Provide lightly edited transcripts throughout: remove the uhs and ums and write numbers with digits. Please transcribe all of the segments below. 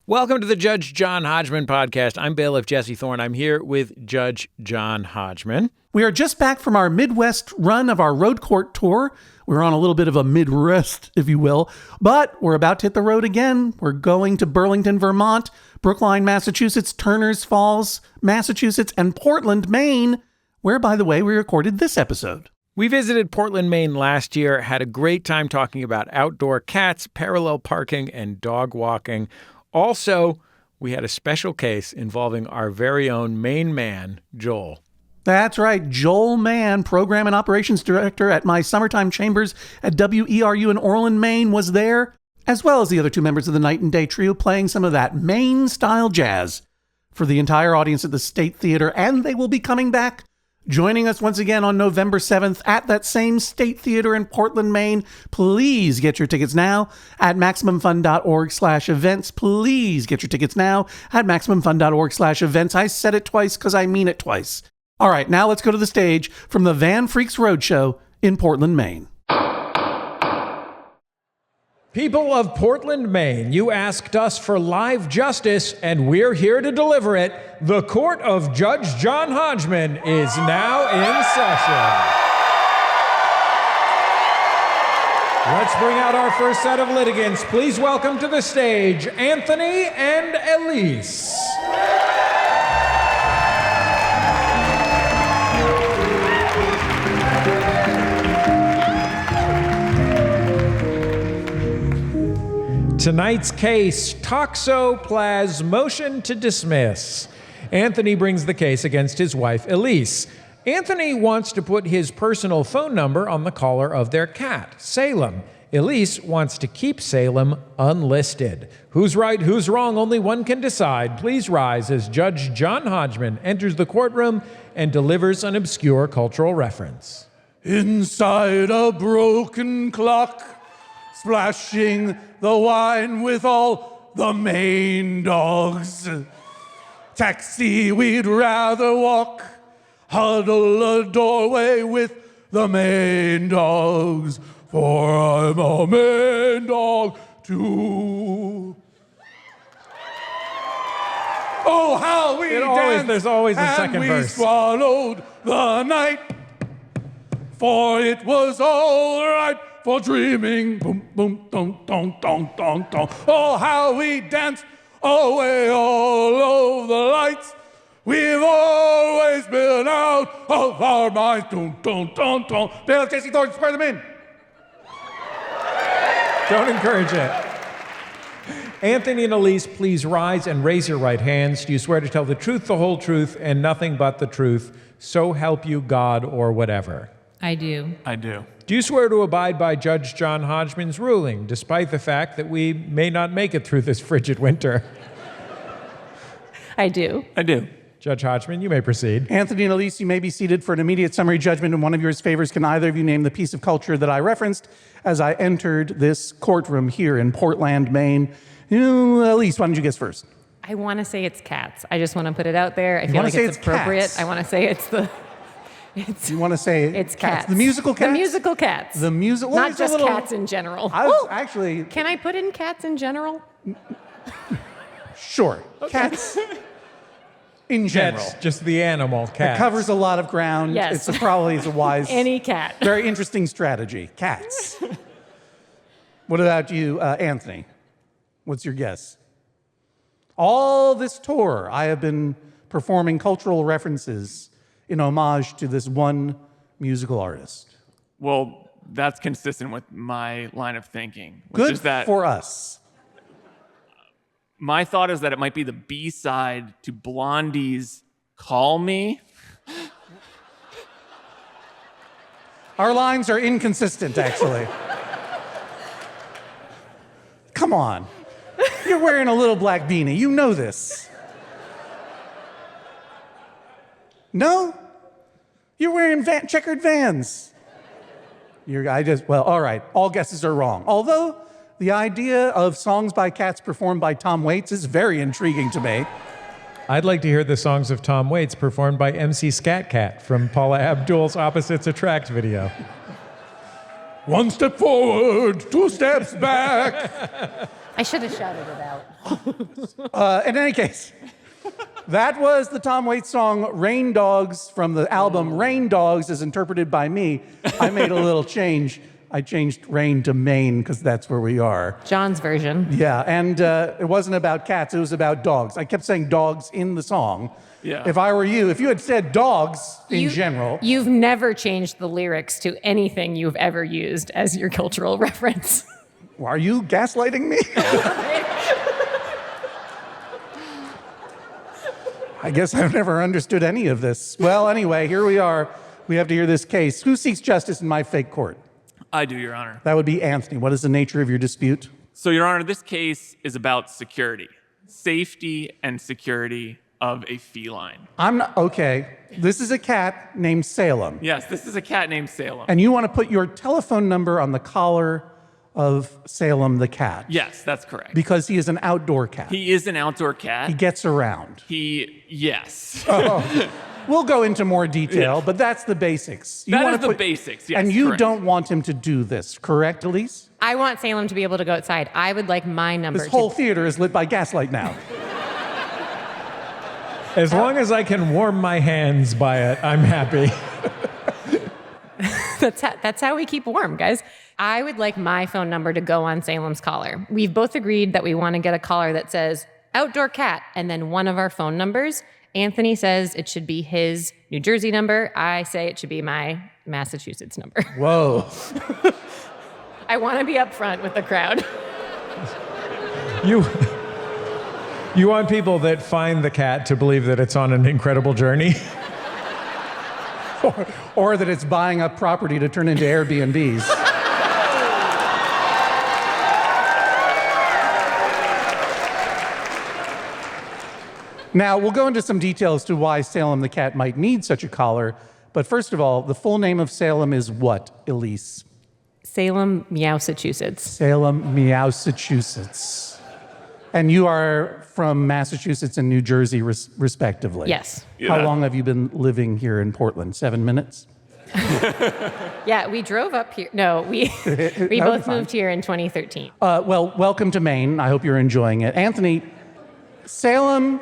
Welcome to the Judge John Hodgman podcast. I'm bailiff Jesse Thorne. I'm here with Judge John Hodgman. We are just back from our Midwest run of our road court tour. We're on a little bit of a mid-rest, if you will, but we're about to hit the road again. We're going to Burlington, Vermont, Brookline, Massachusetts, Turners Falls, Massachusetts, and Portland, Maine, where, by the way, we recorded this episode. We visited Portland, Maine last year, had a great time talking about outdoor cats, parallel parking, and dog walking. Also, we had a special case involving our very own Maine man, Joel. That's right. Joel Mann, Program and Operations Director at my summertime chambers at WERU in Orland, Maine, was there, as well as the other two members of the Night and Day Trio playing some of that Maine-style jazz for the entire audience at the State Theater, and they will be coming back, joining us once again on November 7th at that same State Theater in Portland, Maine. Please get your tickets now at MaximumFun.org/events. Please get your tickets now at MaximumFun.org/events. I said it twice because I mean it twice. All right, now let's go to the stage from the Van Freaks Roadshow in Portland, Maine. People of Portland, Maine, you asked us for live justice, and we're here to deliver it. The court of Judge John Hodgman is now in session. Let's bring out our first set of litigants. Please welcome to the stage Anthony and Elise. Tonight's case, toxoplasm motion to dismiss. Anthony brings the case against his wife, Elise. Anthony wants to put his personal phone number on the collar of their cat, Salem. Elise wants to keep Salem unlisted. Who's right, who's wrong, only one can decide. Please rise as Judge John Hodgman enters the courtroom and delivers an obscure cultural reference. Inside a broken clock, splashing the wine with all the Maine dogs. Taxi, we'd rather walk, huddle a doorway with the Maine dogs, for I'm a Maine dog too. Oh, how we danced, there's always a and second we verse. Swallowed the night, for it was all right for dreaming. Boom, boom, dong, dong, dong, dong, dong. Oh, how we danced away all over the lights. We've always been out of our minds. Dong, dong, dong, dong. Bailiff Jesse Thorne, swear them in. Don't encourage it. Anthony and Elise, please rise and raise your right hands. Do you swear to tell the truth, the whole truth, and nothing but the truth, so help you God or whatever? I do. I do. Do you swear to abide by Judge John Hodgman's ruling, despite the fact that we may not make it through this frigid winter? I do. I do. Judge Hodgman, you may proceed. Anthony and Elise, you may be seated for an immediate summary judgment in one of your favors. Can either of you name the piece of culture that I referenced as I entered this courtroom here in Portland, Maine? Elise, why don't you guess first? I want to say it's cats. I just want to put it out there. I feel wanna like say it's it's appropriate. cats? I want to say it's the... You want to say It's cats. The musical cats? The musical cats. The musical. Not just cats in general. I was Ooh! actually Can I put in cats in general? sure. Cats in general. That's just the animal, It cat. covers a lot of ground. Yes. It's probably is a wise, Any cat. very interesting strategy. Cats. What about you, Anthony? What's your guess? All this tour, I have been performing cultural references in homage to this one musical artist. Well, that's consistent with my line of thinking. Which Good is that for us. my thought is that it might be the B-side to Blondie's Call Me. Our lines are inconsistent, actually. Come on. You're wearing a little black beanie. You know this. No? You're wearing checkered Vans. Well, all right. All guesses are wrong. Although the idea of songs by cats performed by Tom Waits is very intriguing to me. I'd like to hear the songs of Tom Waits performed by MC Scat Cat from Paula Abdul's Opposites Attract video. One step forward, two steps back. I should have shouted it out. In any case, that was the Tom Waits song Rain Dogs from the album Rain Dogs as interpreted by me. I made a little change. I changed rain to Maine because that's where we are. John's version. Yeah, and it wasn't about cats, it was about dogs. I kept saying dogs in the song. Yeah. If I were you, if you had said dogs in general. You've never changed the lyrics to anything you've ever used as your cultural reference. Are you gaslighting me? I guess I've never understood any of this. Well, anyway, here we are. We have to hear this case. Who seeks justice in my fake court? I do, Your Honor. That would be Anthony. What is the nature of your dispute? So, Your Honor, this case is about security, safety and security of a feline. I'm not, okay. This is a cat named Salem. Yes, this is a cat named Salem. And you want to put your telephone number on the collar of Salem the cat. Yes, that's correct. Because he is an outdoor cat. He is an outdoor cat. He gets around. Yes. We'll go into more detail, but that's the basics. That is the basics, yes, And you correct. don't want him to do this, correct, Elise? I want Salem to be able to go outside. I would like my number This to... whole theater is lit by gaslight now. As long as I can warm my hands by it, I'm happy. That's how we keep warm, guys. I would like my phone number to go on Salem's collar. We've both agreed that we want to get a collar that says outdoor cat and then one of our phone numbers. Anthony says it should be his New Jersey number. I say it should be my Massachusetts number. Whoa. I want to be up front with the crowd. You want people that find the cat to believe that it's on an incredible journey? Or that it's buying up property to turn into Airbnbs. Now, we'll go into some details to why Salem the cat might need such a collar. But first of all, the full name of Salem is what, Elise? Salem, Massachusetts. Salem, Massachusetts. And you are from Massachusetts and New Jersey, respectively. Yes. How long have you been living here in Portland? 7 minutes? Yeah, we drove up here. No, we both moved here in 2013. Well, welcome to Maine. I hope you're enjoying it. Anthony, Salem's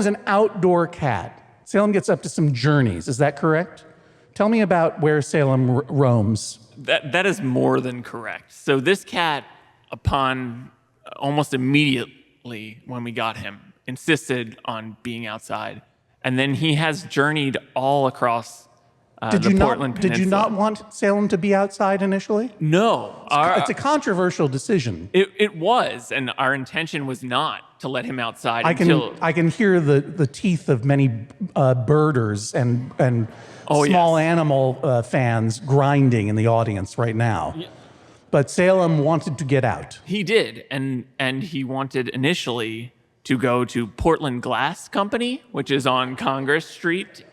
an outdoor cat. Salem gets up to some journeys. Is that correct? Tell me about where Salem roams. That is more than correct. So this cat, upon almost immediately when we got him, insisted on being outside. And then he has journeyed all across the Portland Peninsula. Did you not want Salem to be outside initially? No. It's a controversial decision. It was, and our intention was not to let him outside I until... can hear the teeth of many birders and small animal fans grinding in the audience right now. Yeah. But Salem wanted to get out. He did, and he wanted initially to go to Portland Glass Company, which is on Congress Street.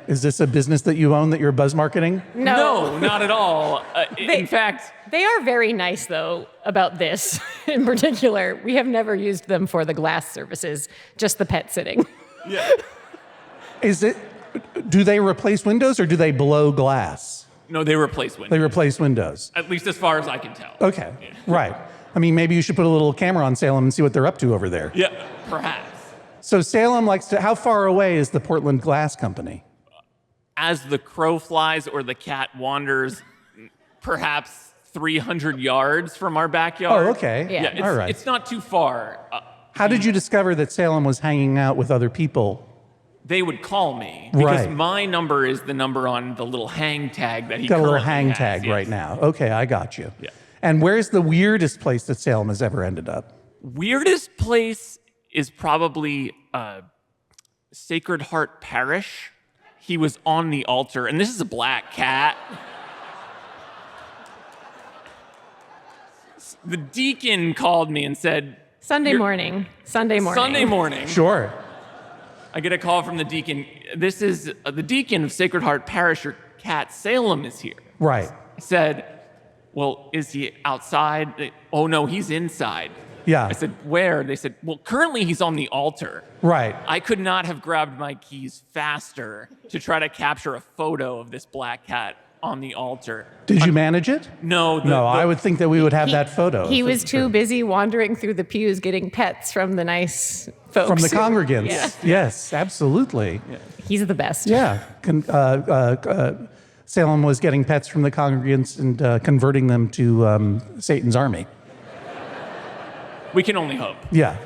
Is this a business that you own that you're buzz marketing? No, not at all. In fact... They are very nice, though, about this in particular. We have never used them for the glass services, just the pet sitting. Yeah. Do they replace windows or do they blow glass? No, they replace windows. They replace windows. At least as far as I can tell. Okay, yeah. Right. I mean, maybe you should put a little camera on Salem and see what they're up to over there. Yeah, perhaps. So Salem likes to, how far away is the Portland Glass Company? As the crow flies or the cat wanders, perhaps 300 yards from our backyard. Oh, okay. Yeah. All right. It's not too far. How did you discover that Salem was hanging out with other people? They would call me because Right. my number is the number on the little hang tag that he Got a little currently hang has, tag yes. right now. Okay, I got you. Yeah. And where's the weirdest place that Salem has ever ended up? Weirdest place is probably Sacred Heart Parish. He was on the altar, and this is a black cat. The deacon called me and said, Sunday morning. Sunday morning. Sure. I get a call from the deacon. This is the deacon of Sacred Heart Parish. Your cat Salem is here. Right. I said, well, is he outside? Oh, no, he's inside. Yeah. I said, where? They said, well, currently he's on the altar. Right. I could not have grabbed my keys faster to try to capture a photo of this black cat on the altar. Did you manage it? No. I would think that we would have that photo. He if was it's too true. busy wandering through the pews getting pets from the nice folks. From the congregants. Yeah. Yes, absolutely. He's the best. Yeah. Salem was getting pets from the congregants and converting them to Satan's army. We can only hope. Yeah.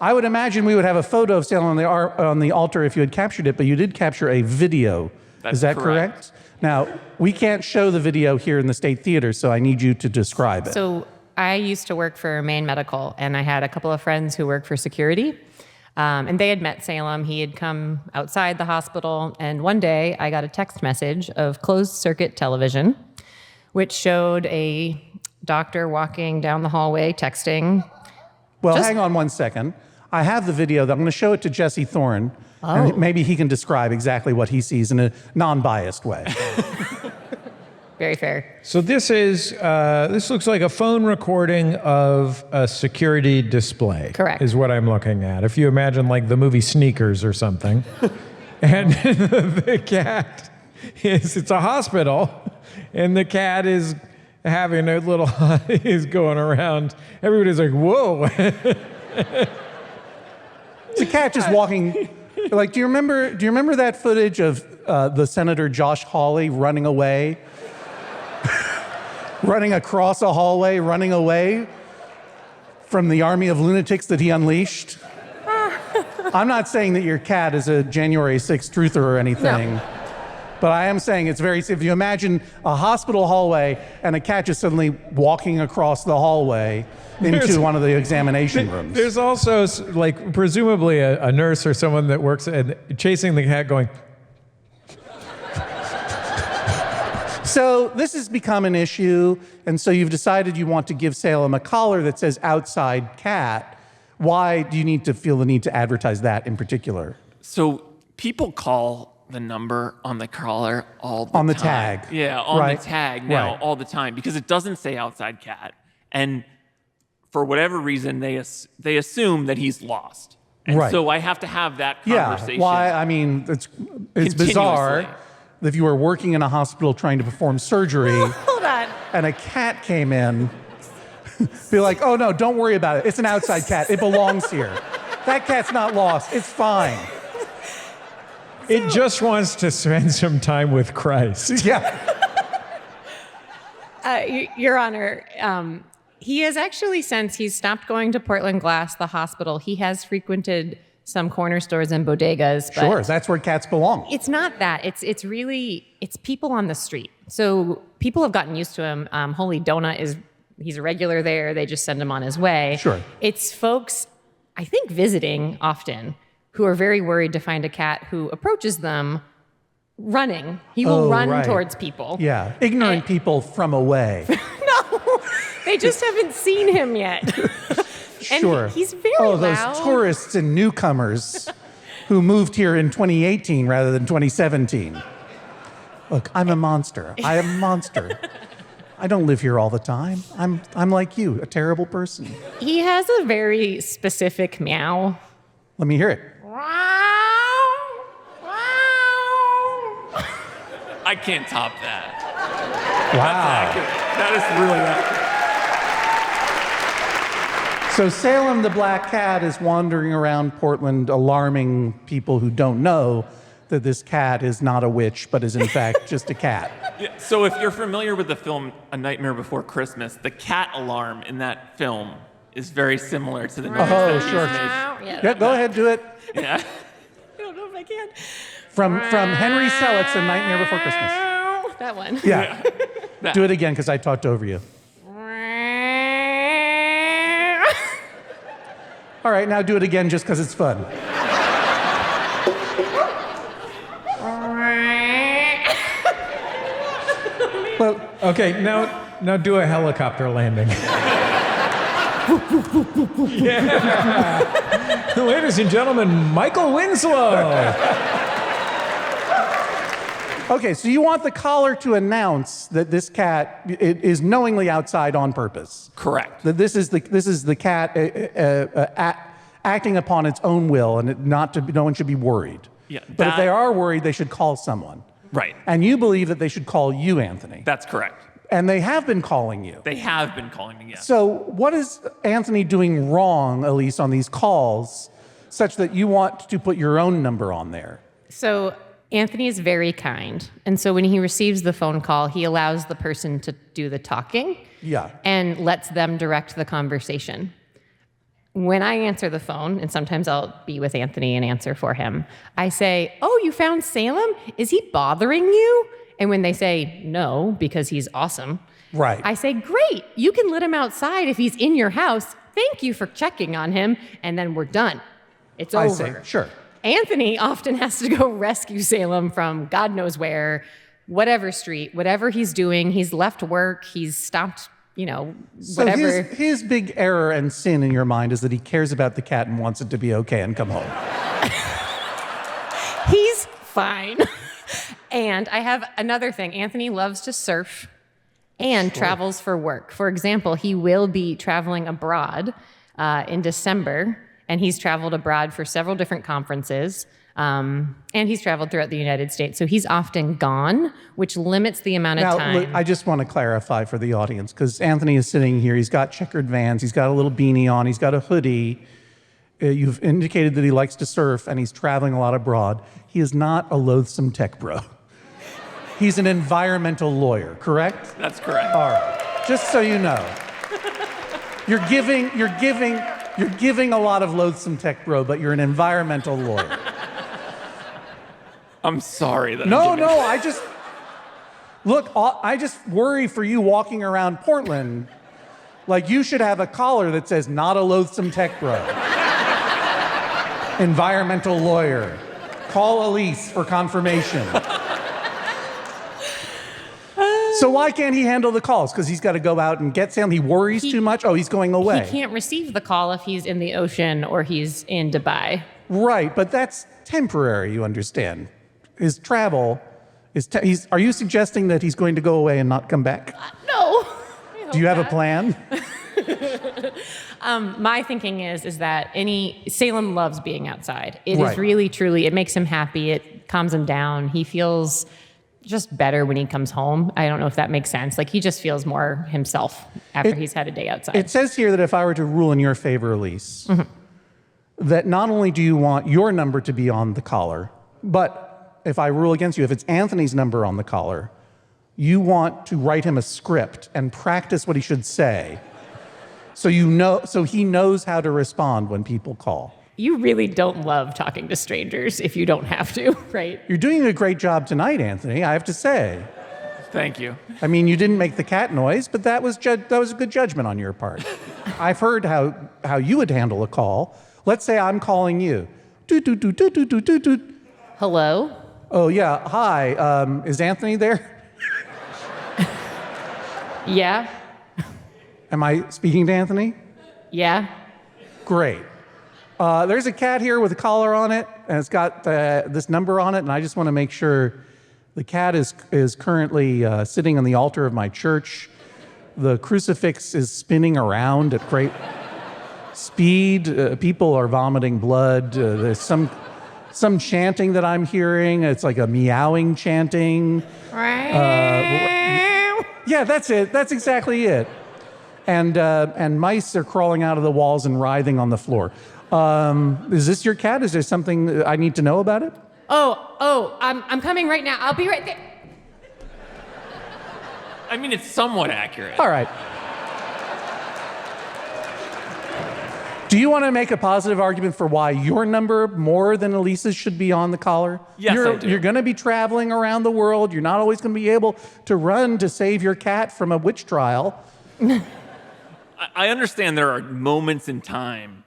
I would imagine we would have a photo of Salem on the altar if you had captured it, but you did capture a video. That's Is that correct. Now, we can't show the video here in the State Theater, so I need you to describe it. So I used to work for Maine Medical, and I had a couple of friends who worked for security. And they had met Salem. He had come outside the hospital. And one day I got a text message of closed circuit television, which showed a doctor walking down the hallway texting. Well, Just- hang on one second. I have the video. I'm going to show it to Jesse Thorne, and maybe he can describe exactly what he sees in a non-biased way. Very fair. So this looks like a phone recording of a security display. Correct. Is what I'm looking at. If you imagine like the movie Sneakers or something. And the cat it's a hospital, and the cat is having a little, is going around. Everybody's like, whoa. The cat just walking. Like, do you remember that footage of the Senator Josh Hawley running away? Running across a hallway, running away from the army of lunatics that he unleashed? I'm not saying that your cat is a January 6th truther or anything. No. But I am saying it's very, if you imagine a hospital hallway and a cat just suddenly walking across the hallway into one of the examination rooms. There's also like presumably a nurse or someone that works and chasing the cat going, So this has become an issue, and so you've decided you want to give Salem a collar that says outside cat. Why do you need to feel the need to advertise that in particular? So people call the number on the collar all the time. On the tag. Yeah, on Right. the tag now Right. all the time because it doesn't say outside cat. And for whatever reason, they assume that he's lost. And Right. so I have to have that Yeah, conversation. why? I mean, it's bizarre Continuously. that if you were working in a hospital trying to perform surgery Hold on. and a cat came in, be like, oh no, don't worry about it. It's an outside cat. It belongs here. That cat's not lost. It's fine. it just wants to spend some time with Christ. Yeah. Your Honor, he has actually, since he's stopped going to Portland Glass, the hospital, he has frequented some corner stores and bodegas. But Sure, that's where cats belong. it's not that. It's really people on the street. So people have gotten used to him. Holy Donut he's a regular there. They just send him on his way. Sure. It's folks, I think, visiting often who are very worried to find a cat who approaches them running. He will run right. towards people. Yeah, ignorant people from away. No, they just haven't seen him yet. And Sure. he's very those loud. tourists and newcomers who moved here in 2018 rather than 2017. Look, I'm a monster. I am a monster. I don't live here all the time. I'm like you, a terrible person. He has a very specific meow. Let me hear it. I can't top that. Wow. That is really accurate. So Salem the Black Cat is wandering around Portland alarming people who don't know that this cat is not a witch, but is in fact just a cat. Yeah, so if you're familiar with the film A Nightmare Before Christmas, the cat alarm in that film is very similar to the noise Oh, that sure. he's made. Yeah, go ahead, do it. Yeah. I don't know if I can. From Henry Selick's A Nightmare Before Christmas. That one. Yeah. That. Do it again, because I talked over you. All right, now do it again just because it's fun. Well, okay, now do a helicopter landing. Yeah. Ladies and gentlemen, Michael Winslow. Okay, so you want the collar to announce that this cat is knowingly outside on purpose. Correct. That this is the cat acting upon its own will, and no one should be worried. Yeah, But if they are worried, they should call someone. Right. And you believe that they should call you Anthony. That's correct. And they have been calling you. They have been calling me, yes. So what is Anthony doing wrong, Elise, on these calls, such that you want to put your own number on there? So Anthony is very kind. And so when he receives the phone call, he allows the person to do the talking and lets them direct the conversation. When I answer the phone, and sometimes I'll be with Anthony and answer for him, I say, "Oh, you found Salem? Is he bothering you?" And when they say no, because he's awesome, I say, "Great, you can let him outside if he's in your house. Thank you for checking on him." And then we're done. It's over. I say, sure. Anthony often has to go rescue Salem from God knows where, whatever street, whatever he's doing. He's left work. He's stopped, whatever. So his big error and sin in your mind is that he cares about the cat and wants it to be okay and come home. He's fine. And I have another thing. Anthony loves to surf and travels for work. For example, he will be traveling abroad in December, and he's traveled abroad for several different conferences, and he's traveled throughout the United States. So he's often gone, which limits the amount of time. Look, I just want to clarify for the audience, because Anthony is sitting here. He's got checkered Vans. He's got a little beanie on. He's got a hoodie. You've indicated that he likes to surf, and he's traveling a lot abroad. He is not a loathsome tech bro. He's an environmental lawyer, correct? That's correct. All right. Just so you know. You're giving a lot of loathsome tech bro, but you're an environmental lawyer. I'm sorry that I just worry for you walking around Portland. Like, you should have a collar that says, "Not a loathsome tech bro." Environmental lawyer. Call Elise for confirmation. So why can't he handle the calls? Because he's got to go out and get Salem. He worries too much? Oh, he's going away. He can't receive the call if he's in the ocean or he's in Dubai. Right, but that's temporary, you understand. His travel is... Are you suggesting that he's going to go away and not come back? No. Do you have a plan? My thinking is that Salem loves being outside. It is really, truly, it makes him happy. It calms him down. He feels just better when he comes home. I don't know if that makes sense. Like, he just feels more himself after he's had a day outside. It says here that if I were to rule in your favor, Elise, that not only do you want your number to be on the collar, but if I rule against you, if it's Anthony's number on the collar, you want to write him a script and practice what he should say, so he knows how to respond when people call. You really don't love talking to strangers if you don't have to, right? You're doing a great job tonight, Anthony, I have to say. Thank you. I mean, you didn't make the cat noise, but that was a good judgment on your part. I've heard how you would handle a call. Let's say I'm calling you. Doot, doot, doot, doot, doot, doot, doot. Hello? Oh, yeah. Hi. Is Anthony there? Yeah. Am I speaking to Anthony? Yeah. Great. There's a cat here with a collar on it, and it's got this number on it, and I just want to make sure the cat is currently sitting on the altar of my church. The crucifix is spinning around at great speed. People are vomiting blood. There's some chanting that I'm hearing. It's like a meowing chanting. Yeah, that's it. That's exactly it. And mice are crawling out of the walls and writhing on the floor. Is this your cat? Is there something I need to know about it? I'm coming right now. I'll be right there. I mean, it's somewhat accurate. All right. Do you want to make a positive argument for why your number more than Elise's should be on the collar? Yes, I do. You're going to be traveling around the world. You're not always going to be able to run to save your cat from a witch trial. I understand there are moments in time,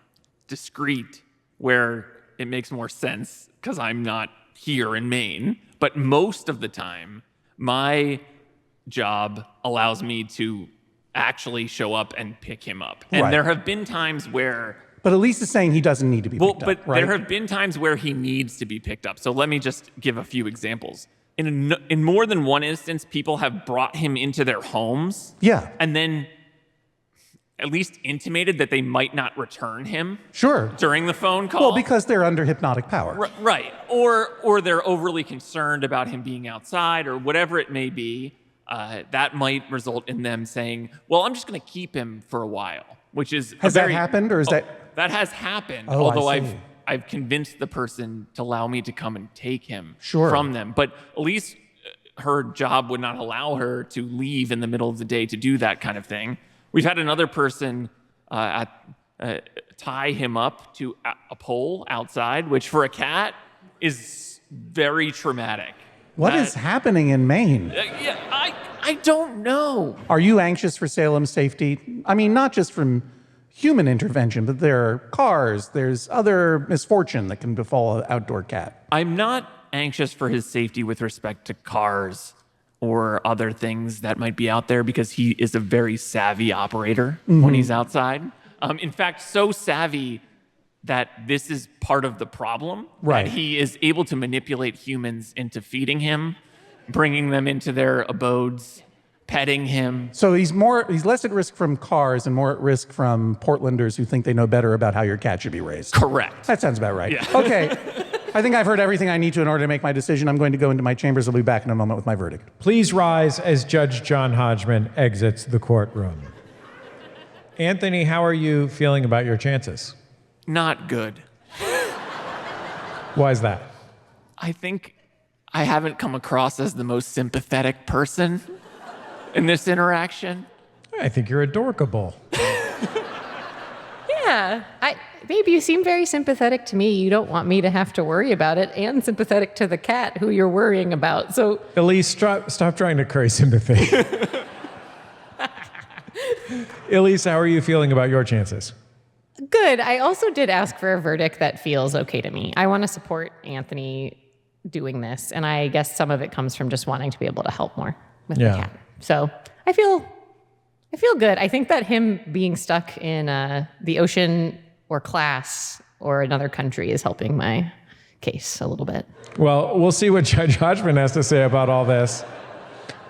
discrete, where it makes more sense because I'm not here in Maine. But most of the time, my job allows me to actually show up and pick him up. And there have been times where... But Elise is saying he doesn't need to be picked up, right? But there have been times where he needs to be picked up. So let me just give a few examples. In more than one instance, people have brought him into their homes. Yeah. And then at least intimated that they might not return him Sure. during the phone call. Well, because they're under hypnotic power. Right. Or they're overly concerned about him being outside or whatever it may be. That might result in them saying, well, I'm just going to keep him for a while, which is Has that happened, or is that... That has happened, Oh, although I see. I've convinced the person to allow me to come and take him Sure. from them. But at least her job would not allow her to leave in the middle of the day to do that kind of thing. We've had another person tie him up to a pole outside, which for a cat is very traumatic. What is happening in Maine? Yeah, I don't know. Are you anxious for Salem's safety? I mean, not just from human intervention, but there are cars, there's other misfortune that can befall an outdoor cat. I'm not anxious for his safety with respect to cars or other things that might be out there because he is a very savvy operator when he's outside. In fact, so savvy that this is part of the problem. Right. That he is able to manipulate humans into feeding him, bringing them into their abodes, petting him. So he's less at risk from cars and more at risk from Portlanders who think they know better about how your cat should be raised. Correct. That sounds about right. Yeah. Okay. I think I've heard everything I need to in order to make my decision. I'm going to go into my chambers. I'll be back in a moment with my verdict. Please rise as Judge John Hodgman exits the courtroom. Anthony, how are you feeling about your chances? Not good. Why is that? I think I haven't come across as the most sympathetic person in this interaction. I think you're adorkable. Yeah. Babe, you seem very sympathetic to me. You don't want me to have to worry about it, and sympathetic to the cat who you're worrying about. So, Elise, stop trying to curry sympathy. Elise, how are you feeling about your chances? good. I also did ask for a verdict that feels okay to me. I want to support Anthony doing this, and I guess some of it comes from just wanting to be able to help more with the cat. So I feel good. I think that him being stuck in the ocean or class or another country is helping my case a little bit. Well, we'll see what Judge Hodgman has to say about all this.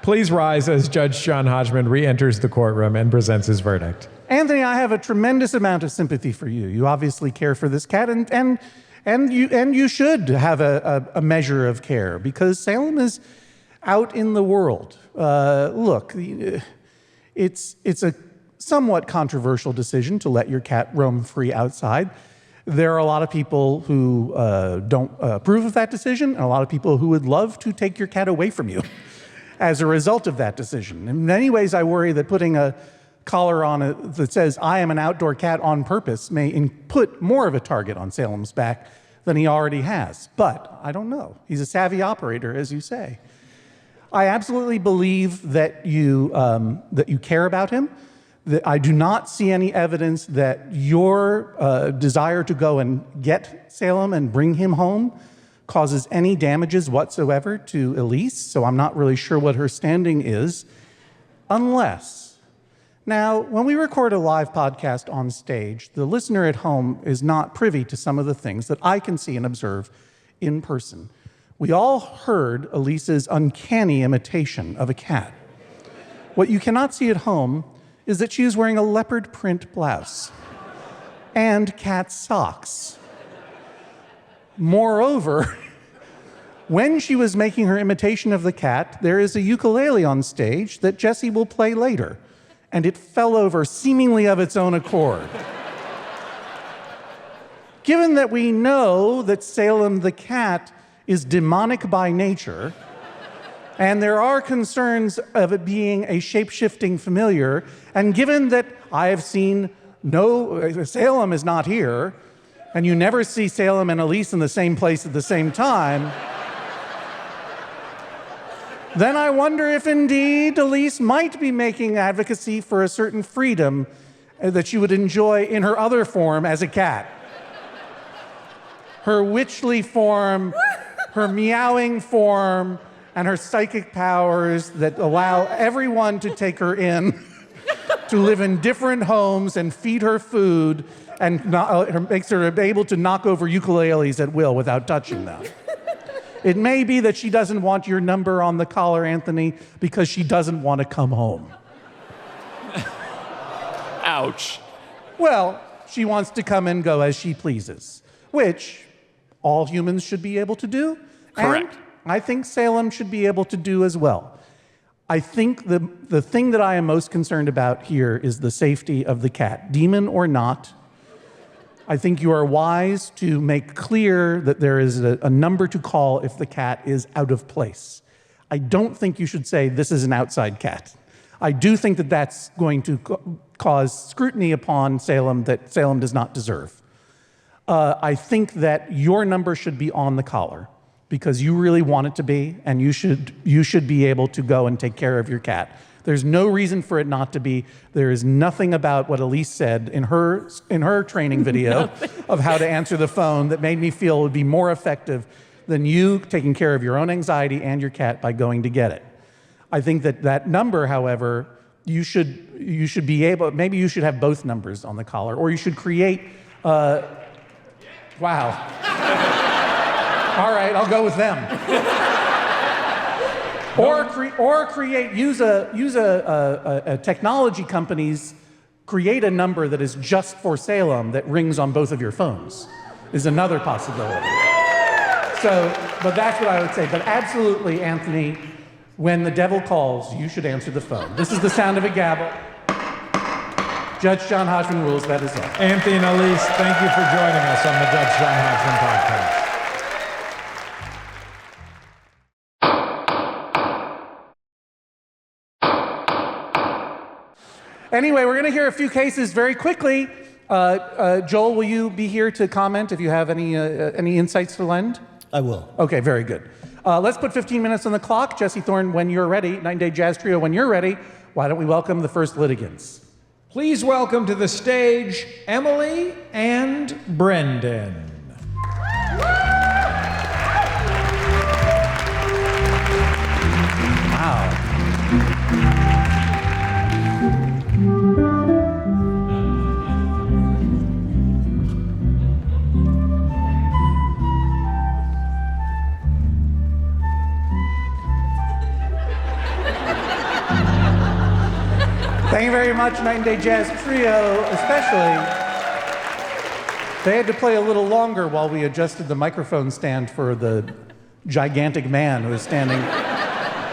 Please rise as Judge John Hodgman re-enters the courtroom and presents his verdict. Anthony, I have a tremendous amount of sympathy for you. You obviously care for this cat, and you should have a measure of care because Salem is out in the world. Look, it's a somewhat controversial decision to let your cat roam free outside. There are a lot of people who don't approve of that decision, and a lot of people who would love to take your cat away from you as a result of that decision. In many ways, I worry that putting a collar on it that says, "I am an outdoor cat" on purpose may put more of a target on Salem's back than he already has. But I don't know. He's a savvy operator, as you say. I absolutely believe that you care about him. That I do not see any evidence that your desire to go and get Salem and bring him home causes any damages whatsoever to Elise, so I'm not really sure what her standing is, unless. Now, when we record a live podcast on stage, the listener at home is not privy to some of the things that I can see and observe in person. We all heard Elise's uncanny imitation of a cat. What you cannot see at home is that she is wearing a leopard print blouse and cat socks. Moreover, when she was making her imitation of the cat, there is a ukulele on stage that Jesse will play later, and it fell over seemingly of its own accord. Given that we know that Salem the cat is demonic by nature, and there are concerns of it being a shape-shifting familiar, and given that I have seen Salem is not here, and you never see Salem and Elise in the same place at the same time, then I wonder if indeed Elise might be making advocacy for a certain freedom that she would enjoy in her other form as a cat. Her witchly form, her meowing form, and her psychic powers that allow everyone to take her in, to live in different homes and feed her food, and makes her able to knock over ukuleles at will without touching them. It may be that she doesn't want your number on the collar, Anthony, because she doesn't want to come home. Ouch. Well, she wants to come and go as she pleases, which all humans should be able to do. Correct. And I think Salem should be able to do as well. I think the thing that I am most concerned about here is the safety of the cat. Demon or not, I think you are wise to make clear that there is a number to call if the cat is out of place. I don't think you should say this is an outside cat. I do think that that's going to cause scrutiny upon Salem that Salem does not deserve. I think that your number should be on the collar because you really want it to be, and you should be able to go and take care of your cat. There's no reason for it not to be. There is nothing about what Elise said in her training video of how to answer the phone that made me feel it would be more effective than you taking care of your own anxiety and your cat by going to get it. I think that number, however, you should be able, maybe you should have both numbers on the collar, or you should create, wow. All right, I'll go with them. Use a technology companies, create a number that is just for Salem that rings on both of your phones, is another possibility. So, but that's what I would say. But absolutely, Anthony, when the devil calls, you should answer the phone. This is the sound of a gavel. Judge John Hodgman rules, that is all. Anthony and Elise, thank you for joining us on the Judge John Hodgman podcast. Anyway, we're going to hear a few cases very quickly. Joel, will you be here to comment if you have any insights to lend? I will. Okay, very good. Let's put 15 minutes on the clock. Jesse Thorne, when you're ready. 9-Day Jazz Trio, when you're ready. Why don't we welcome the first litigants? Please welcome to the stage Emily and Brendan. Wow. Thank you very much, 9-Day Jazz Trio, especially. They had to play a little longer while we adjusted the microphone stand for the gigantic man who is standing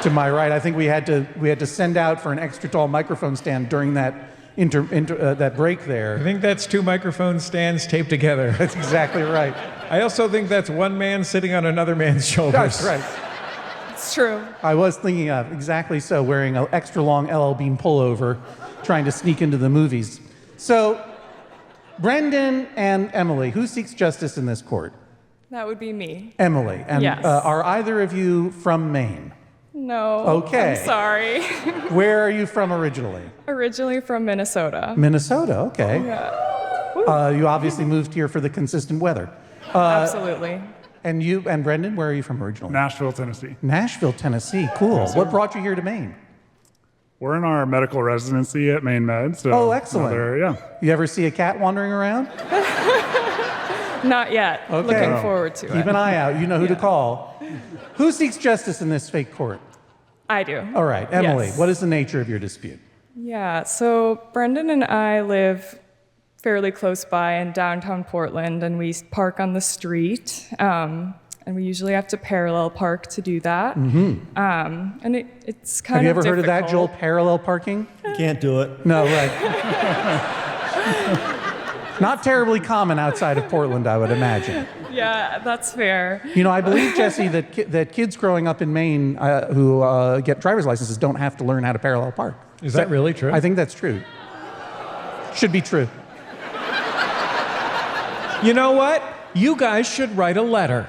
to my right. I think we had to send out for an extra tall microphone stand during that that break there. I think that's 2 microphone stands taped together. That's exactly right. I also think that's one man sitting on another man's shoulders. That's right. It's true. I was thinking of exactly so, wearing an extra long LL Bean pullover, trying to sneak into the movies. So, Brendan and Emily, who seeks justice in this court? That would be me. Emily. And Yes. Are either of you from Maine? No. Okay. I'm sorry. Where are you from originally? Originally from Minnesota. Minnesota, okay. Yeah. You obviously moved here for the consistent weather. Absolutely. And you and Brendan, where are you from originally? Nashville, Tennessee. Nashville, Tennessee. Cool. What brought you here to Maine? We're in our medical residency at Maine Med. So Oh, excellent. Yeah. You ever see a cat wandering around? Not yet. Okay. Looking forward to Keep it. an eye out. You know who to call. Who seeks justice in this fake court? I do. All right, Emily, Yes. what is the nature of your dispute? Yeah, so Brendan and I live fairly close by in downtown Portland, and we park on the street. And we usually have to parallel park to do that. And it's kind Have you of ever heard of that, Joel? difficult. Parallel parking? You can't do it. No, right. Not terribly common outside of Portland, I would imagine. Yeah, that's fair. You know, I believe, Jesse, that kids growing up in Maine who get driver's licenses don't have to learn how to parallel park. Is that really true? I think that's true. Should be true. You know what? You guys should write a letter.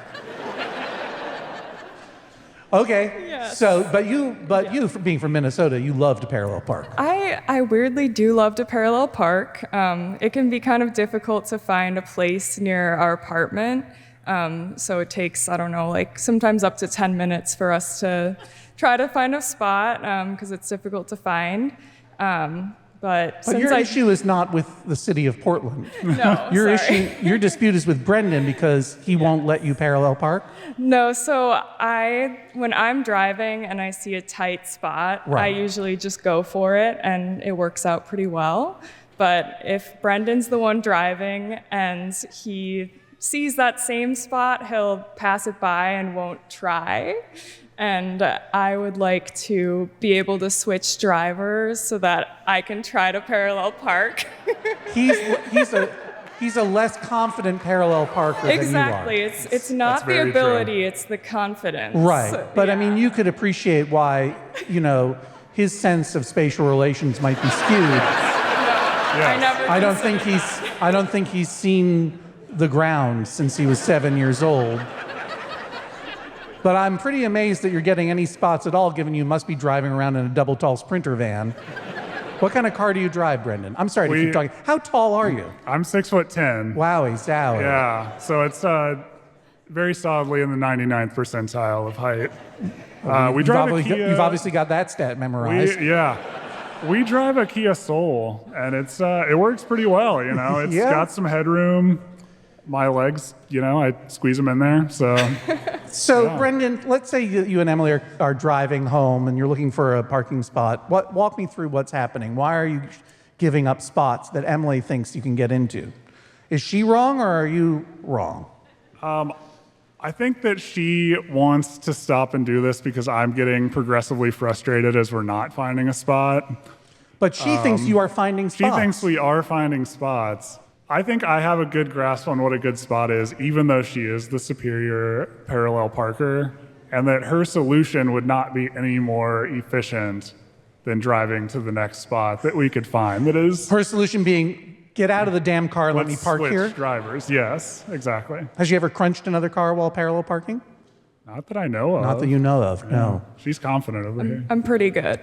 Okay. Yes. So, but you, being from Minnesota, you love to parallel park. I weirdly do love to parallel park. It can be kind of difficult to find a place near our apartment. So it takes, I don't know, like sometimes up to 10 minutes for us to try to find a spot because it's difficult to find. But your issue is not with the city of Portland. No, sorry. Your dispute is with Brendan because he won't let you parallel park. No, so when I'm driving and I see a tight spot, Right. I usually just go for it and it works out pretty well. But if Brendan's the one driving and he sees that same spot, he'll pass it by and won't try. And I would like to be able to switch drivers so that I can try to parallel park. He's a less confident parallel parker Exactly. than you are. It's not the very ability, true. it's the confidence. Right. But I Yeah. mean, you could appreciate why, his sense of spatial relations might be skewed. I never I don't think he's seen the ground since he was 7 years old. But I'm pretty amazed that you're getting any spots at all, given you must be driving around in a double tall Sprinter van. What kind of car do you drive, Brendan? I'm sorry to keep talking. How tall are you? I'm 6'10". Wowie zowie. Yeah, so it's very solidly in the 99th percentile of height. We drive a Kia. You've obviously got that stat memorized. We drive a Kia Soul, and it works pretty well. It's Yeah. got some headroom. My legs, I squeeze them in there. So Brendan, let's say you and Emily are driving home and you're looking for a parking spot. Walk me through what's happening. Why are you giving up spots that Emily thinks you can get into? Is she wrong or are you wrong? I think that she wants to stop and do this because I'm getting progressively frustrated as we're not finding a spot. But she thinks you are finding spots. She thinks we are finding spots. I think I have a good grasp on what a good spot is, even though she is the superior parallel parker, and that her solution would not be any more efficient than driving to the next spot that we could find. That is, Her solution being, get out of the damn car and let me let's park switch here. drivers. Yes, exactly. Has she ever crunched another car while parallel parking? Not that I know of. Not that you know of, no. She's confident over here. I'm pretty good.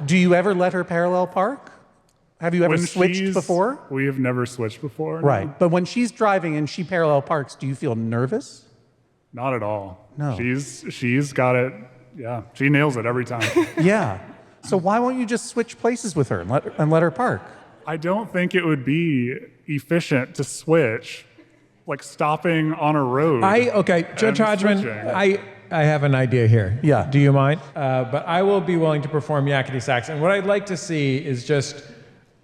Do you ever let her parallel park? Have you ever When switched she's- before? We have never switched before. no. Right. But when she's driving and she parallel parks, do you feel nervous? Not at all. No. She's got it. Yeah, she nails it every time. Yeah. So why won't you just switch places with her and let her park? I don't think it would be efficient to switch, like stopping on a road. Judge and Hodgman, switching. I have an idea here. Yeah. Do you mind? But I will be willing to perform yakety sax. And what I'd like to see is just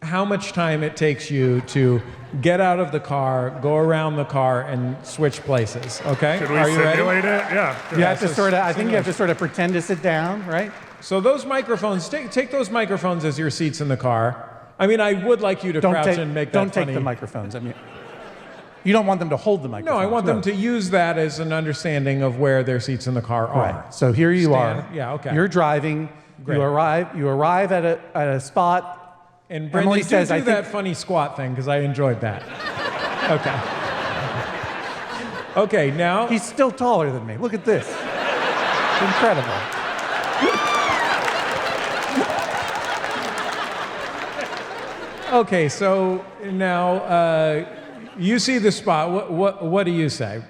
how much time it takes you to get out of the car, go around the car, and switch places. Okay? Should we Are you ready? simulate it? Yeah. You have to I think you have to sort of pretend to sit down, right? So those microphones, take those microphones as your seats in the car. I mean, I would like you to crouch and make that Don't take funny. the microphones. I mean, you don't want them to hold the No, microphones. I want them to use that as an understanding of where their seats in the car are. Right. So here you are. Yeah, okay. You're driving. Great. You arrive at a spot. And Brendan, Emily says, do I that think funny squat thing, because I enjoyed that. Okay. Okay, now... he's still taller than me. Look at this. It's incredible. Okay, so now you see the spot. What do you say,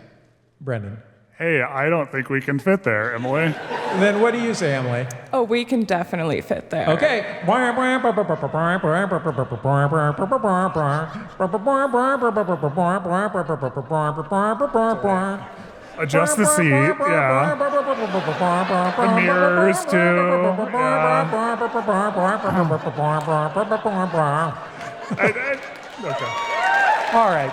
Brendan? Hey, I don't think we can fit there, Emily. Then what do you say, Emily? Oh, we can definitely fit there. Okay. Adjust the seat. Yeah. The mirrors too. Yeah. Okay. All right.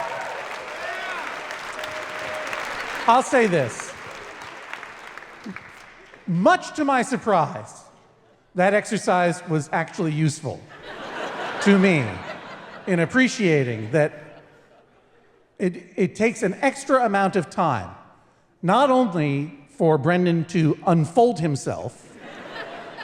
I'll say this. Much to my surprise, that exercise was actually useful to me in appreciating that it takes an extra amount of time, not only for Brendan to unfold himself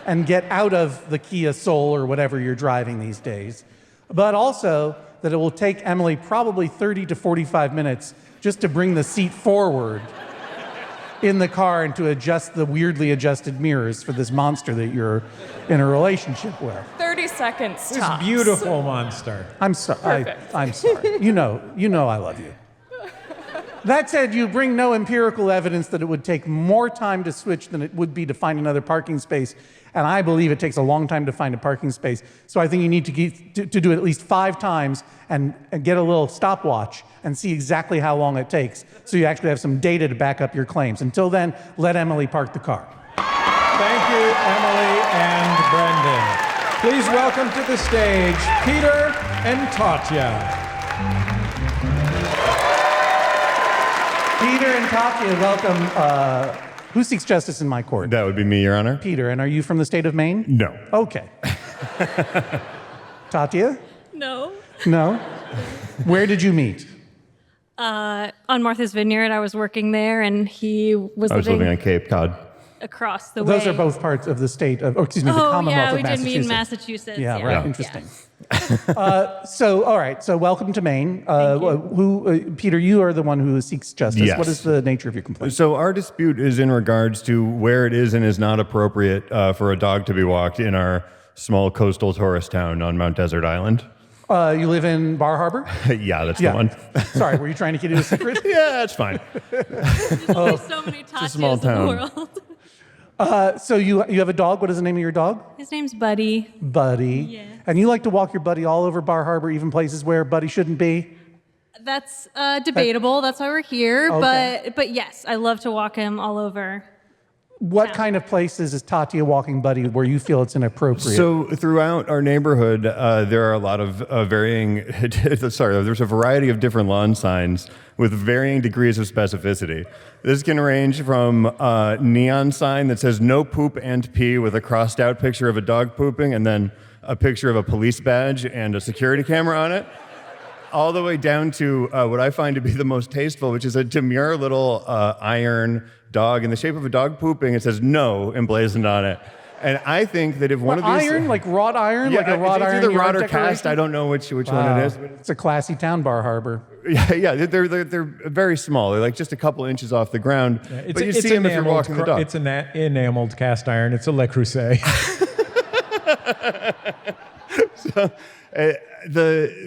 and get out of the Kia Soul or whatever you're driving these days, but also that it will take Emily probably 30 to 45 minutes just to bring the seat forward in the car and to adjust the weirdly adjusted mirrors for this monster that you're in a relationship with. 30 seconds This tops. beautiful monster. I'm sorry. Perfect. I'm sorry. You know I love you. That said, you bring no empirical evidence that it would take more time to switch than it would be to find another parking space. And I believe it takes a long time to find a parking space. So I think you need to do it at least 5 times and get a little stopwatch and see exactly how long it takes. So you actually have some data to back up your claims. Until then, let Emily park the car. Thank you, Emily and Brendan. Please welcome to the stage Peter and Tatya. Peter and Tatya, welcome. Who seeks justice in my court? That would be me, Your Honor. Peter, and are you from the state of Maine? No. Okay. Tatya? No. No? Where did you meet? On Martha's Vineyard, I was working there, and he was I was living on Cape Cod. across the way. Those are both parts of the state of, the Commonwealth yeah, of we did Massachusetts. meet in Massachusetts. Yeah, right. Yeah. Interesting. All right. So, welcome to Maine. Peter, you are the one who seeks justice. Yes. What is the nature of your complaint? So our dispute is in regards to where it is and is not appropriate for a dog to be walked in our small coastal tourist town on Mount Desert Island. You live in Bar Harbor? Yeah, that's the one. Sorry, were you trying to keep it a secret? Yeah, that's fine. There's only so many Tatyas small in the town. world. So you have a dog. What is the name of your dog? His name's Buddy. Buddy. Yes. And you like to walk your buddy all over Bar Harbor, even places where Buddy shouldn't be? That's debatable. That's why we're here. Okay. But yes, I love to walk him all over. What kind of places is Tatya walking Buddy where you feel it's inappropriate? So throughout our neighborhood, there are a lot of varying, there's a variety of different lawn signs with varying degrees of specificity. This can range from a neon sign that says no poop and pee with a crossed out picture of a dog pooping and then a picture of a police badge and a security camera on it, all the way down to what I find to be the most tasteful, which is a demure little iron dog in the shape of a dog pooping. It says no emblazoned on it. And I think that if one of these... iron? Like wrought iron? Yeah, like a wrought it's iron either wrought yard or cast. decoration? I don't know which one it is. But It's a classy town, Bar Harbor. yeah, they're very small. They're like just a couple inches off the ground. But you see them if you're walking the dog. It's an enameled cast iron. It's a Le Creuset.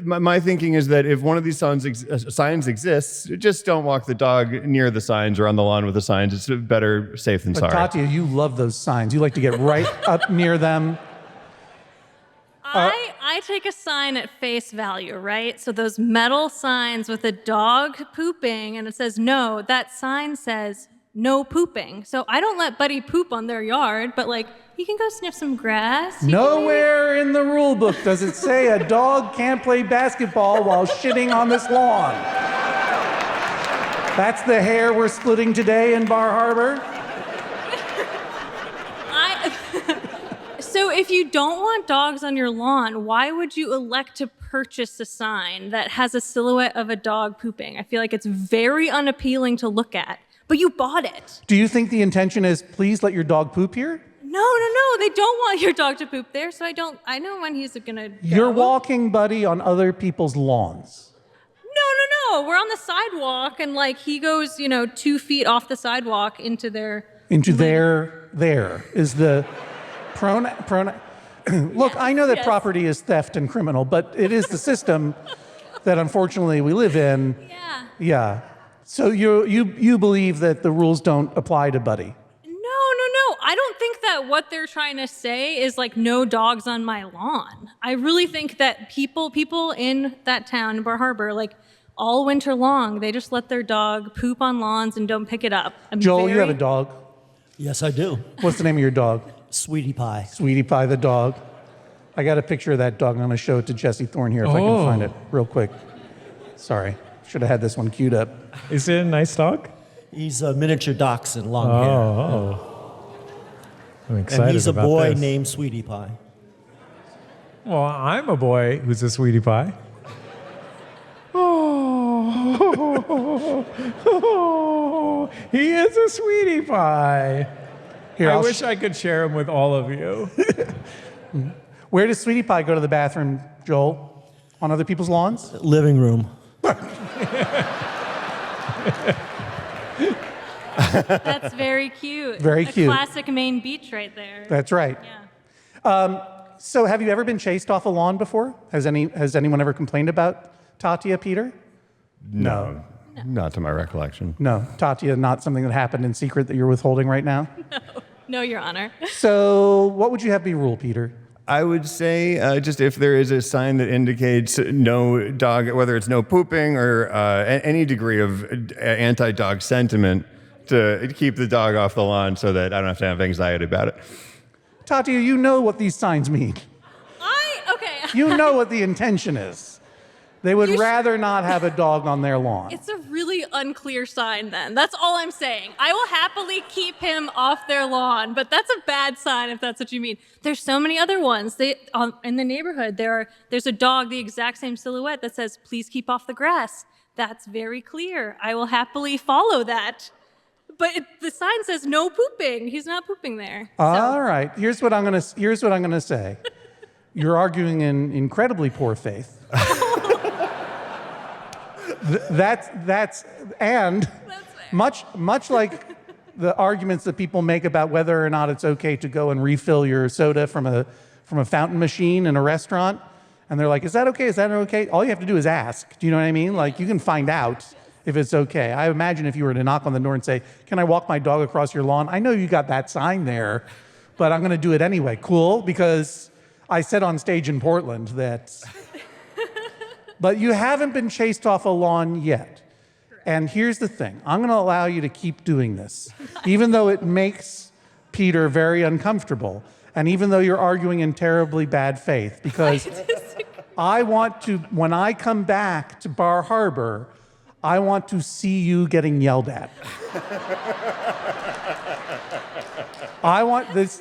My thinking is that if one of these signs exists, just don't walk the dog near the signs or on the lawn with the signs. It's better safe than But sorry. Tatya, you love those signs. You like to get right up near them. I take a sign at face value, right? So those metal signs with a dog pooping and it says no, that sign says no pooping. So I don't let Buddy poop on their yard, but like he can go sniff some grass. He can Nowhere in the rule book does it say a dog can't play basketball while shitting on this lawn. That's the hair we're splitting today in Bar Harbor. So if you don't want dogs on your lawn, why would you elect to purchase a sign that has a silhouette of a dog pooping? I feel like it's very unappealing to look at, but you bought it. Do you think the intention is please let your dog poop here? No, they don't want your dog to poop there, so I know when he's gonna go. You're walking Buddy on other people's lawns. No, we're on the sidewalk, and like he goes, 2 feet off the sidewalk into their... There is the pronoun. Look, I know that yes. property is theft and criminal, but it is the system that unfortunately we live in. Yeah. Yeah. So you believe that the rules don't apply to Buddy? No. I don't think that what they're trying to say is like no dogs on my lawn. I really think that people in that town, in Bar Harbor, like all winter long, they just let their dog poop on lawns and don't pick it up. Joel, you have a dog. Yes, I do. What's the name of your dog? Sweetie Pie. Sweetie Pie the dog. I got a picture of that dog. I'm going to show it to Jesse Thorne here if I can find it real quick. Sorry. Should have had this one queued up. Is it a nice dog? He's a miniature dachshund, long hair. Oh. I'm excited And he's a about boy this. named Sweetie Pie. Well, I'm a boy who's a sweetie pie. Oh, he is a sweetie pie. Here, I I'll wish I could share him with all of you. Where does Sweetie Pie go to the bathroom, Joel? On other people's lawns? Living room. That's very cute. Very cute. A classic Maine beach right there. That's right. Yeah. So have you ever been chased off a lawn before? Has anyone ever complained about Tatya, Peter? No, not to my recollection. No. Tatya, not something that happened in secret that you're withholding right now? No, Your Honor. So what would you have be rule, Peter? I would say just if there is a sign that indicates no dog, whether it's no pooping or any degree of anti-dog sentiment, to keep the dog off the lawn so that I don't have to have anxiety about it. Tatya, you know what these signs mean. You know what the intention is. They would rather not have a dog on their lawn. It's a really unclear sign then. That's all I'm saying. I will happily keep him off their lawn, but that's a bad sign if that's what you mean. There's so many other ones. In the neighborhood, there's a dog, the exact same silhouette that says, please keep off the grass. That's very clear. I will happily follow that. But the sign says no pooping. He's not pooping there. All right. Here's what I'm gonna say. You're arguing in incredibly poor faith. That's much like the arguments that people make about whether or not it's okay to go and refill your soda from a fountain machine in a restaurant, and they're like, is that okay? Is that okay? All you have to do is ask. Do you know what I mean? Like, you can find out if it's okay. I imagine if you were to knock on the door and say, can I walk my dog across your lawn? I know you got that sign there, but I'm going to do it anyway. Cool, because I said on stage in Portland that... But you haven't been chased off a lawn yet. And here's the thing. I'm going to allow you to keep doing this, even though it makes Peter very uncomfortable, and even though you're arguing in terribly bad faith, because I want to, when I come back to Bar Harbor, I want to see you getting yelled at.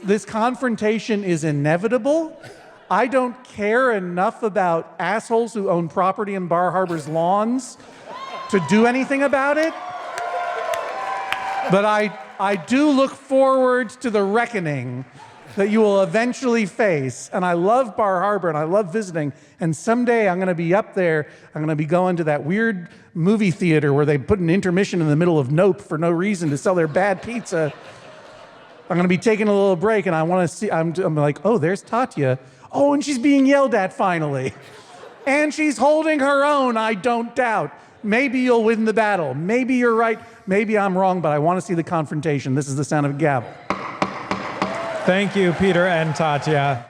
This confrontation is inevitable. I don't care enough about assholes who own property in Bar Harbor's lawns to do anything about it. But I do look forward to the reckoning that you will eventually face. And I love Bar Harbor and I love visiting. And someday I'm going to be up there. I'm going to be going to that weird movie theater where they put an intermission in the middle of Nope for no reason to sell their bad pizza. I'm going to be taking a little break and I want to see, I'm like, oh, there's Tatya. Oh, and she's being yelled at finally. And she's holding her own, I don't doubt. Maybe you'll win the battle. Maybe you're right. Maybe I'm wrong, but I want to see the confrontation. This is the sound of a gavel. Thank you, Peter and Tatya.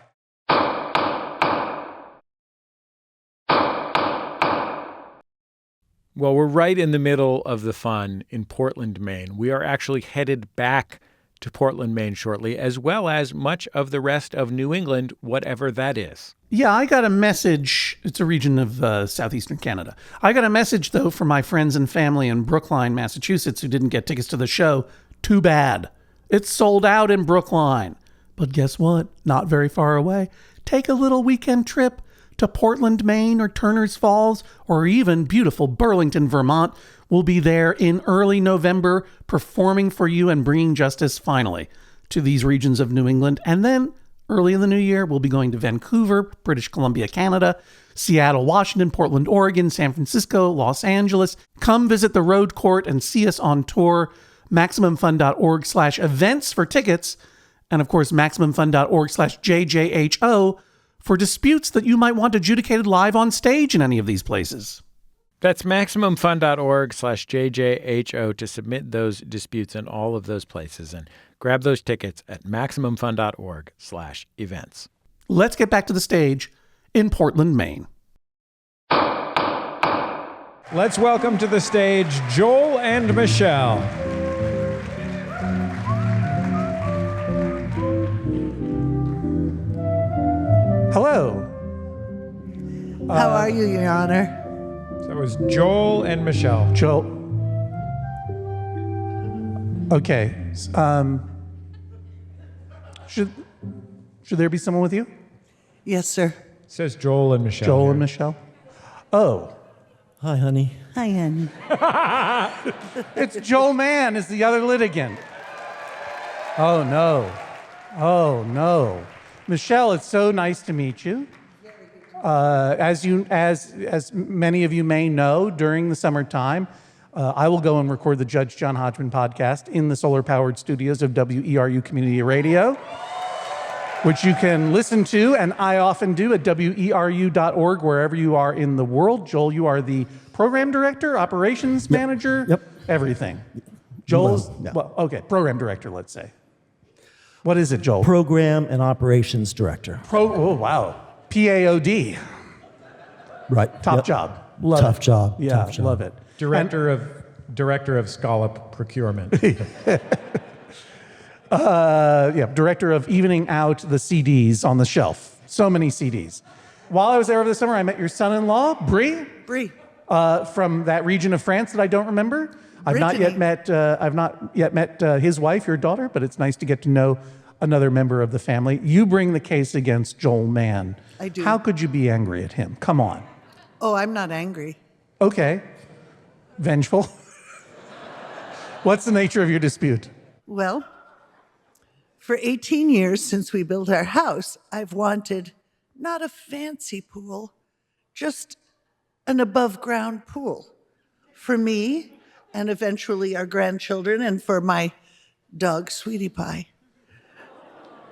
Well, we're right in the middle of the fun in Portland, Maine. We are actually headed back to Portland, Maine shortly, as well as much of the rest of New England, whatever that is. Yeah, I got a message. It's a region of southeastern Canada. I got a message, though, from my friends and family in Brookline, Massachusetts, who didn't get tickets to the show. Too bad. It's sold out in Brookline. But guess what? Not very far away. Take a little weekend trip to Portland, Maine, or Turner's Falls, or even beautiful Burlington, Vermont. We'll be there in early November, performing for you and bringing justice, finally, to these regions of New England. And then, early in the new year, we'll be going to Vancouver, British Columbia, Canada, Seattle, Washington, Portland, Oregon, San Francisco, Los Angeles. Come visit the Road Court and see us on tour. MaximumFun.org/events for tickets. And, of course, MaximumFun.org/JJHO for disputes that you might want adjudicated live on stage in any of these places. That's MaximumFun.org/JJHO to submit those disputes in all of those places. And grab those tickets at MaximumFun.org/events. Let's get back to the stage in Portland, Maine. Let's welcome to the stage Joel and Michelle. Hello. How are you, Your Honor? So it was Joel and Michelle. Joel. Okay. Should there be someone with you? Yes, sir. It says Joel and Michelle. Joel here. and Michelle? Oh. Hi, honey. Hi, honey. It's Joel Mann is the other litigant. Oh, no. Oh, no. Michelle, it's so nice to meet you. As many of you may know, during the summertime, I will go and record the Judge John Hodgman podcast in the solar-powered studios of WERU Community Radio, which you can listen to, and I often do, at weru.org, wherever you are in the world. Joel, you are the program director, operations manager, Yep. Everything. Joel's, okay, program director, let's say. What is it, Joel? Program and Operations Director. Oh, wow. PAOD. Right. Top job. Love Tough it. job. Yeah, Tough job. love it. Director of Scallop Procurement. Director of evening out the CDs on the shelf. So many CDs. While I was there over the summer, I met your son-in-law, Brie, Brie. from that region of France that I don't remember. I've not yet met his wife, your daughter, but it's nice to get to know another member of the family. You bring the case against Joel Mann. I do. How could you be angry at him? Come on. Oh, I'm not angry. Okay. Vengeful. What's the nature of your dispute? Well, for 18 years since we built our house, I've wanted not a fancy pool, just an above-ground pool for me and eventually our grandchildren and for my dog, Sweetie Pie.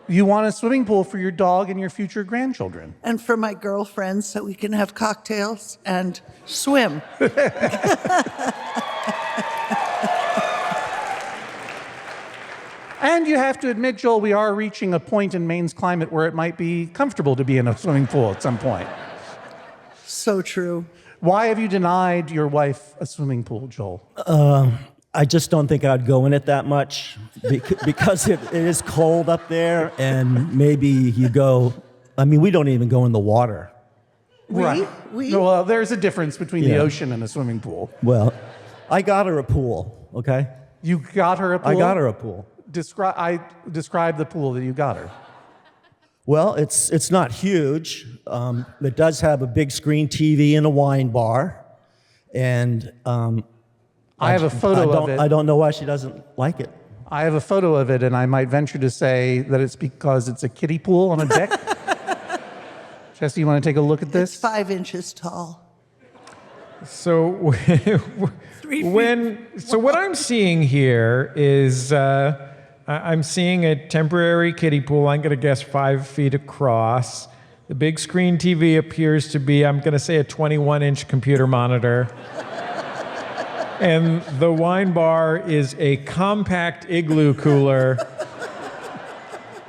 You want a swimming pool for your dog and your future grandchildren. And for my girlfriends so we can have cocktails and swim. And you have to admit, Joel, we are reaching a point in Maine's climate where it might be comfortable to be in a swimming pool at some point. So true. Why have you denied your wife a swimming pool, Joel? I just don't think I'd go in it that much because it is cold up there, and maybe you go. I mean, we don't even go in the water. Right. Well, there's a difference between the ocean and a swimming pool. Well, I got her a pool. Okay. You got her a pool? I got her a pool. Describe the pool that you got her. Well, it's not huge. It does have a big screen TV and a wine bar, and I have a photo of it. I don't know why she doesn't like it. I have a photo of it, and I might venture to say that it's because it's a kiddie pool on a deck. Jesse, you want to take a look at this? It's 5 inches tall. So what I'm seeing here is I'm seeing a temporary kiddie pool. I'm going to guess 5 feet across. The big screen TV appears to be, I'm going to say, a 21-inch computer monitor. And the wine bar is a compact igloo cooler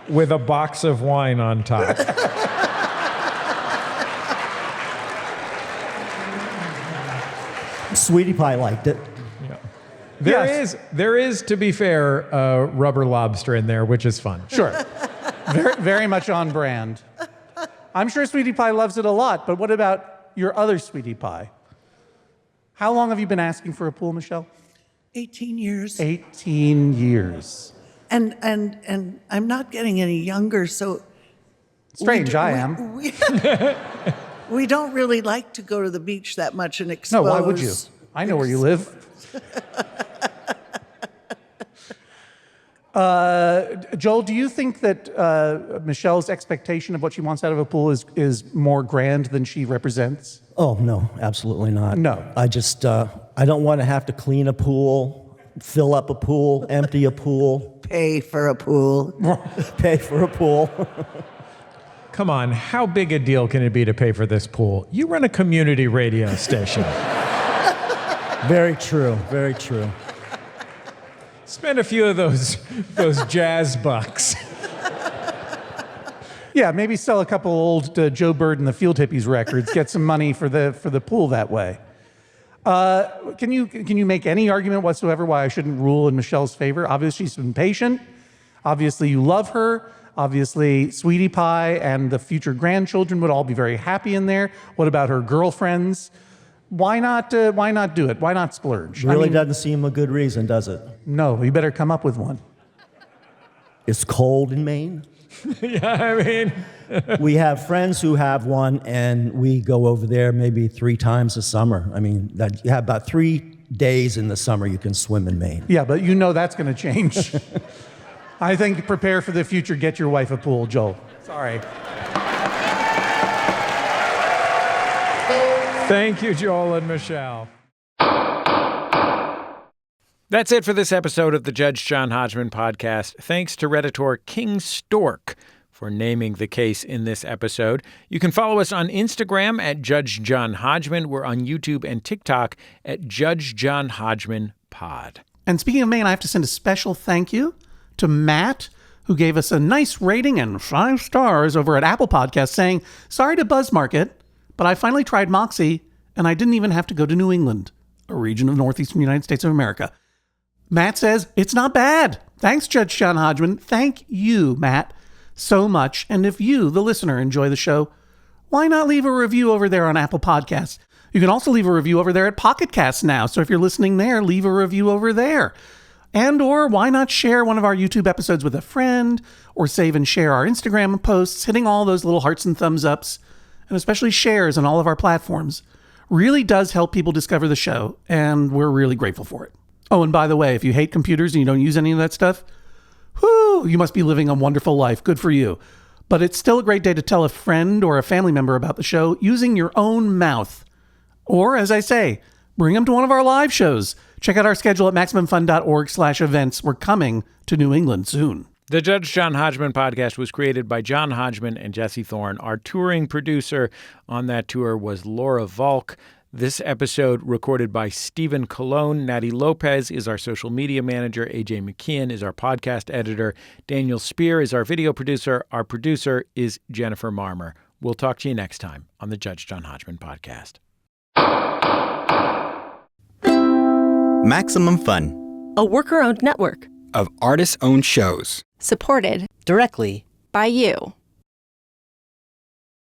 with a box of wine on top. Sweetie Pie liked it. Yeah. There is, to be fair, a rubber lobster in there, which is fun. Sure. Very, very much on brand. I'm sure Sweetie Pie loves it a lot, but what about your other Sweetie Pie? How long have you been asking for a pool, Michelle? 18 years. 18 years. And I'm not getting any younger, so... Strange, I am. We don't really like to go to the beach that much and expose... No, why would you? I know where you live. Joel, do you think that Michelle's expectation of what she wants out of a pool is more grand than she represents? Oh, no, absolutely not. No. I just, I don't want to have to clean a pool, fill up a pool, empty a pool. Pay for a pool. Pay for a pool. Come on, how big a deal can it be to pay for this pool? You run a community radio station. Very true, very true. Spend a few of those jazz bucks. Yeah, maybe sell a couple old Joe Bird and the Field Hippies records, get some money for the pool that way. Can you make any argument whatsoever why I shouldn't rule in Michelle's favor? Obviously, she's been patient. Obviously, you love her. Obviously, Sweetie Pie and the future grandchildren would all be very happy in there. What about her girlfriends? Why not do it? Why not splurge? Really doesn't seem a good reason, does it? No, you better come up with one. It's cold in Maine. Yeah, I mean... We have friends who have one, and we go over there maybe 3 times a summer. I mean, you have about 3 days in the summer you can swim in Maine. Yeah, but you know that's going to change. I think prepare for the future. Get your wife a pool, Joel. Sorry. Thank you, Joel and Michelle. That's it for this episode of the Judge John Hodgman podcast. Thanks to Redditor King Stork for naming the case in this episode. You can follow us on Instagram at Judge John Hodgman. We're on YouTube and TikTok at Judge John Hodgman Pod. And speaking of Maine, I have to send a special thank you to Matt, who gave us a nice rating and 5 stars over at Apple Podcasts, saying, "Sorry to Buzzmarket, but I finally tried Moxie, and I didn't even have to go to New England, a region of the northeastern United States of America." Matt says, "It's not bad. Thanks, Judge John Hodgman." Thank you, Matt, so much. And if you, the listener, enjoy the show, why not leave a review over there on Apple Podcasts? You can also leave a review over there at Pocket Casts now. So if you're listening there, leave a review over there. And or why not share one of our YouTube episodes with a friend, or save and share our Instagram posts, hitting all those little hearts and thumbs ups, and especially shares on all of our platforms. Really does help people discover the show, and we're really grateful for it. Oh, and by the way, if you hate computers and you don't use any of that stuff, whoo, you must be living a wonderful life. Good for you. But it's still a great day to tell a friend or a family member about the show using your own mouth. Or, as I say, bring them to one of our live shows. Check out our schedule at MaximumFun.org/events. We're coming to New England soon. The Judge John Hodgman podcast was created by John Hodgman and Jesse Thorne. Our touring producer on that tour was Laura Volk. This episode recorded by Stephen Colon. Natty Lopez is our social media manager. AJ McKeon is our podcast editor. Daniel Spear is our video producer. Our producer is Jennifer Marmer. We'll talk to you next time on the Judge John Hodgman podcast. Maximum Fun, a worker-owned network of artist-owned shows. supported directly by you.